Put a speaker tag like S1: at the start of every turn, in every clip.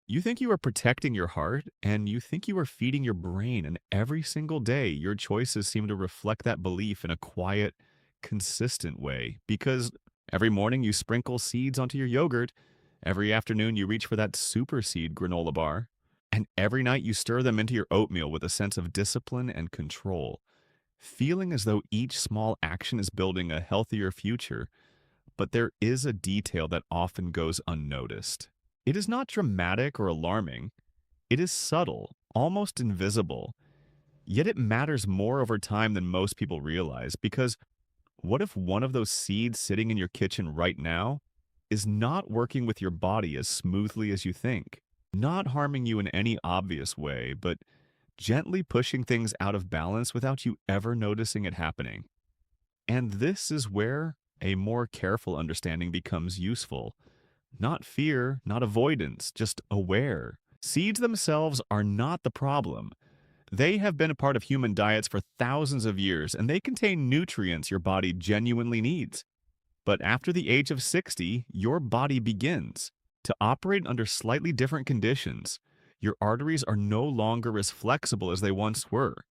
S1: You think you are protecting your heart, and you think you are feeding your brain, and every single day, your choices seem to reflect that belief in a quiet, consistent way. Because every morning you sprinkle seeds onto your yogurt, every afternoon you reach for that super seed granola bar, and every night you stir them into your oatmeal with a sense of discipline and control, feeling as though each small action is building a healthier future. But there is a detail that often goes unnoticed. It is not dramatic or alarming. It is subtle, almost invisible, yet it matters more over time than most people realize. Because what if one of those seeds sitting in your kitchen right now is not working with your body as smoothly as you think? Not harming you in any obvious way, but gently pushing things out of balance without you ever noticing it happening. And this is where a more careful understanding becomes useful. Not fear, not avoidance, just aware. Seeds themselves are not the problem. They have been a part of human diets for thousands of years, and they contain nutrients your body genuinely needs. But after the age of 60, your body begins to operate under slightly different conditions. Your arteries are no longer as flexible as they once were.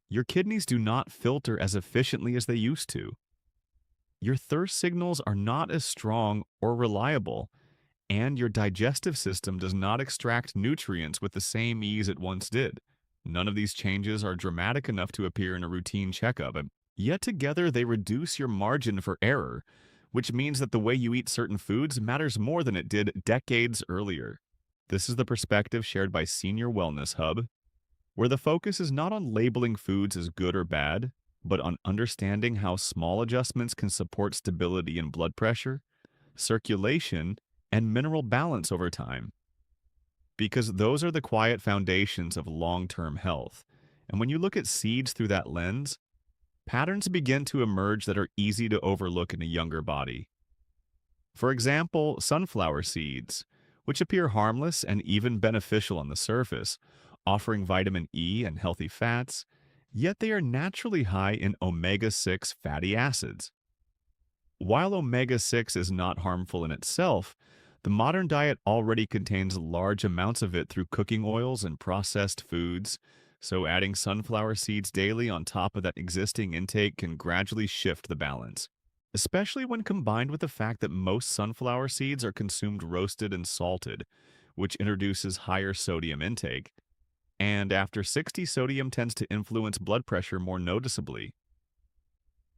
S1: Your kidneys do not filter as efficiently as they used to. Your thirst signals are not as strong or reliable, and your digestive system does not extract nutrients with the same ease it once did. None of these changes are dramatic enough to appear in a routine checkup, and yet together they reduce your margin for error, which means that the way you eat certain foods matters more than it did decades earlier. This is the perspective shared by Senior Wellness Hub, where the focus is not on labeling foods as good or bad, but on understanding how small adjustments can support stability in blood pressure, circulation, and mineral balance over time. Because those are the quiet foundations of long term health. And when you look at seeds through that lens, patterns begin to emerge that are easy to overlook in a younger body. For example, sunflower seeds, which appear harmless and even beneficial on the surface, offering vitamin E and healthy fats, yet they are naturally high in omega 6 fatty acids. While omega 6 is not harmful in itself, the modern diet already contains large amounts of it through cooking oils and processed foods, so adding sunflower seeds daily on top of that existing intake can gradually shift the balance, especially when combined with the fact that most sunflower seeds are consumed roasted and salted, which introduces higher sodium intake. And after 60, sodium tends to influence blood pressure more noticeably.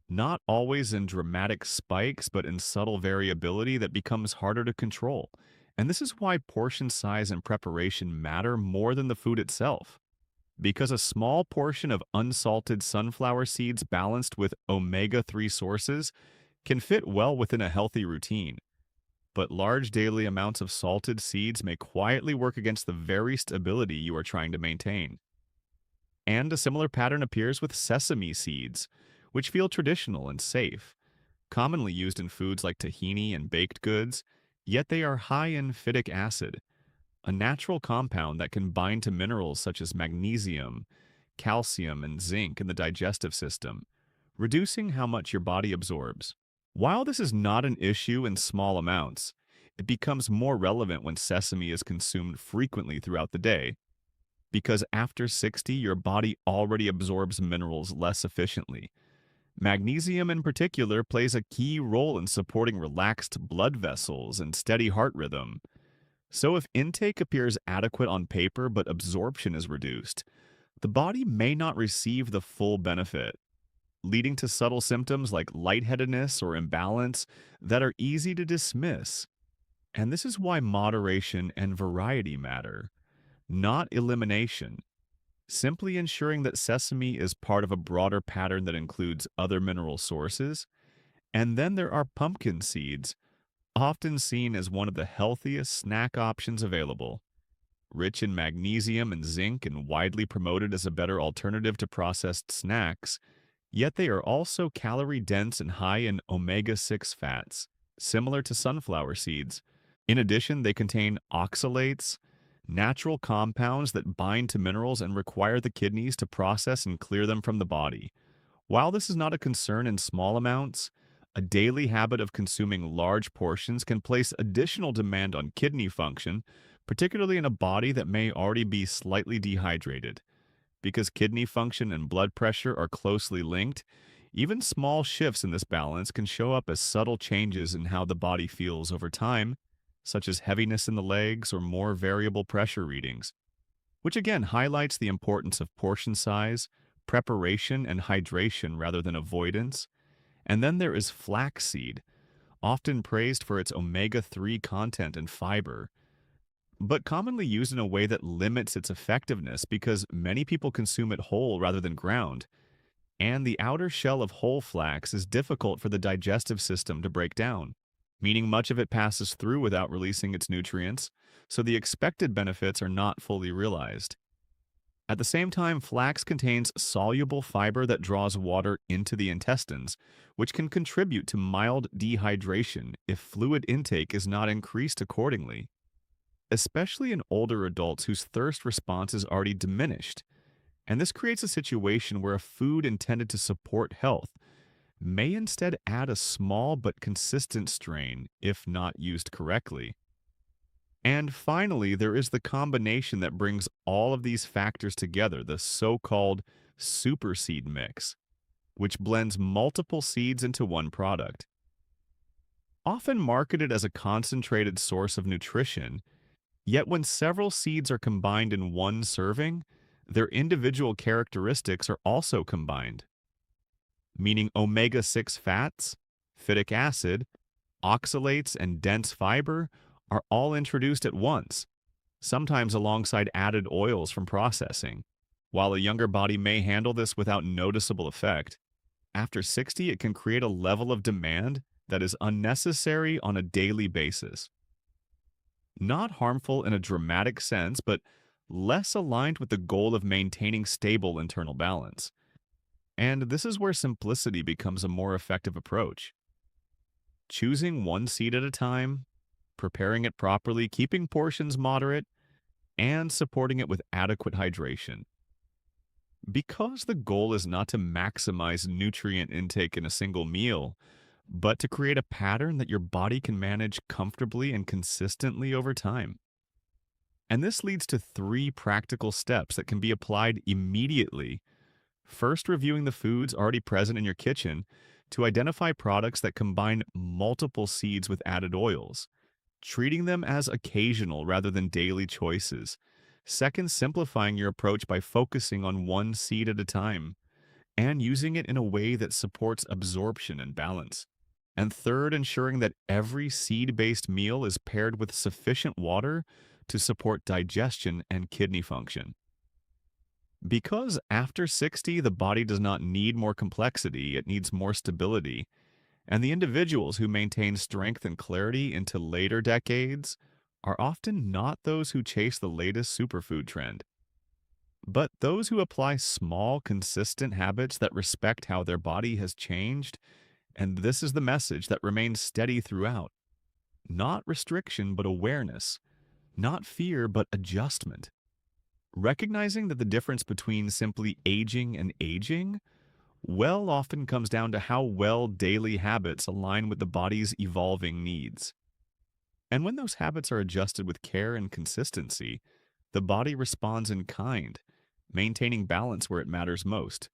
S1: Not always in dramatic spikes, but in subtle variability that becomes harder to control. And this is why portion size and preparation matter more than the food itself. Because a small portion of unsalted sunflower seeds balanced with omega 3 sources can fit well within a healthy routine. But large daily amounts of salted seeds may quietly work against the very stability you are trying to maintain. And a similar pattern appears with sesame seeds, which feel traditional and safe, commonly used in foods like tahini and baked goods, yet they are high in phytic acid, a natural compound that can bind to minerals such as magnesium, calcium, and zinc in the digestive system, reducing how much your body absorbs. While this is not an issue in small amounts, it becomes more relevant when sesame is consumed frequently throughout the day, because after 60, your body already absorbs minerals less efficiently. Magnesium, in particular, plays a key role in supporting relaxed blood vessels and steady heart rhythm. So, if intake appears adequate on paper but absorption is reduced, the body may not receive the full benefit, leading to subtle symptoms like lightheadedness or imbalance that are easy to dismiss. And this is why moderation and variety matter, not elimination. Simply ensuring that sesame is part of a broader pattern that includes other mineral sources. And then there are pumpkin seeds, often seen as one of the healthiest snack options available. Rich in magnesium and zinc and widely promoted as a better alternative to processed snacks, yet they are also calorie dense and high in omega 6 fats, similar to sunflower seeds. In addition, they contain oxalates, natural compounds that bind to minerals and require the kidneys to process and clear them from the body. While this is not a concern in small amounts, a daily habit of consuming large portions can place additional demand on kidney function particularly in a body that may already be slightly dehydrated. Because kidney function and blood pressure are closely linked, even small shifts in this balance can show up as subtle changes in how the body feels over time, such as heaviness in the legs or more variable pressure readings, which again highlights the importance of portion size, preparation, and hydration rather than avoidance. And then there is flaxseed, often praised for its omega-3 content and fiber, but commonly used in a way that limits its effectiveness because many people consume it whole rather than ground. And the outer shell of whole flax is difficult for the digestive system to break down, meaning much of it passes through without releasing its nutrients, so the expected benefits are not fully realized. At the same time, flax contains soluble fiber that draws water into the intestines, which can contribute to mild dehydration if fluid intake is not increased accordingly, especially in older adults whose thirst response is already diminished. And this creates a situation where a food intended to support health may instead add a small but consistent strain if not used correctly. And finally, there is the combination that brings all of these factors together, the so-called super seed mix, which blends multiple seeds into one product. Often marketed as a concentrated source of nutrition, yet when several seeds are combined in one serving, their individual characteristics are also combined, meaning omega-6 fats, phytic acid, oxalates, and dense fiber are all introduced at once, sometimes alongside added oils from processing. While a younger body may handle this without noticeable effect, after 60 it can create a level of demand that is unnecessary on a daily basis. Not harmful in a dramatic sense, but less aligned with the goal of maintaining stable internal balance. And this is where simplicity becomes a more effective approach. Choosing one seed at a time, preparing it properly, keeping portions moderate, and supporting it with adequate hydration. Because the goal is not to maximize nutrient intake in a single meal, but to create a pattern that your body can manage comfortably and consistently over time. And this leads to three practical steps that can be applied immediately. First, reviewing the foods already present in your kitchen to identify products that combine multiple seeds with added oils, treating them as occasional rather than daily choices. Second, simplifying your approach by focusing on one seed at a time and using it in a way that supports absorption and balance. And third, ensuring that every seed-based meal is paired with sufficient water to support digestion and kidney function. Because after 60, the body does not need more complexity, it needs more stability. And the individuals who maintain strength and clarity into later decades are often not those who chase the latest superfood trend, but those who apply small, consistent habits that respect how their body has changed. And this is the message that remains steady throughout. Not restriction, but awareness. Not fear, but adjustment. Recognizing that the difference between simply aging and aging often comes down to how well daily habits align with the body's evolving needs. And when those habits are adjusted with care and consistency, the body responds in kind, maintaining balance where it matters most.